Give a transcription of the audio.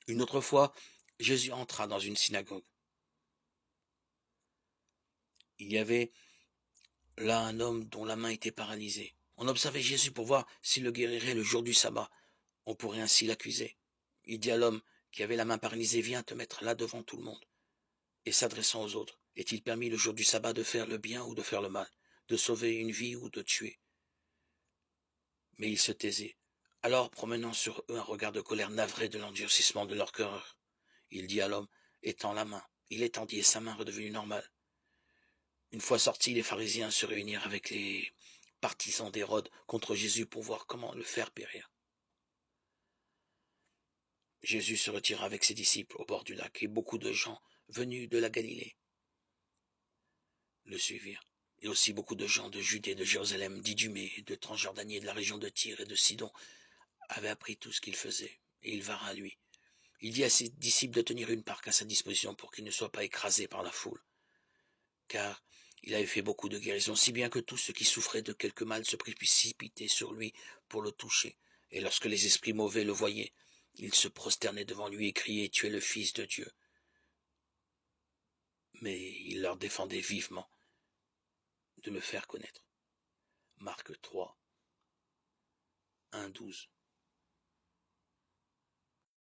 Une autre fois, Jésus entra dans une synagogue. Il y avait là un homme dont la main était paralysée. On observait Jésus pour voir s'il le guérirait le jour du sabbat. On pourrait ainsi l'accuser. Il dit à l'homme qui avait la main paralysée, viens te mettre là devant tout le monde. Et s'adressant aux autres, est-il permis le jour du sabbat de faire le bien ou de faire le mal, de sauver une vie ou de tuer? Mais il se taisait. Alors, promenant sur eux un regard de colère navré de l'endurcissement de leur cœur, il dit à l'homme, étends la main. Il étendit et sa main redevenue normale. Une fois sortis, les pharisiens se réunirent avec les partisans d'Hérode contre Jésus pour voir comment le faire périr. Jésus se retira avec ses disciples au bord du lac et beaucoup de gens venus de la Galilée le suivirent. Et aussi beaucoup de gens de Judée, de Jérusalem, d'Idumée, de Transjordanie et de la région de Tyr et de Sidon avaient appris tout ce qu'il faisait, et ils vinrent à lui. Il dit à ses disciples de tenir une barque à sa disposition pour qu'il ne soit pas écrasé par la foule, car il avait fait beaucoup de guérisons, si bien que tous ceux qui souffraient de quelque mal se précipitaient sur lui pour le toucher. Et lorsque les esprits mauvais le voyaient, ils se prosternaient devant lui et criaient, tu es le Fils de Dieu. Mais il leur défendait vivement de le faire connaître. Marc 3, 1, 12.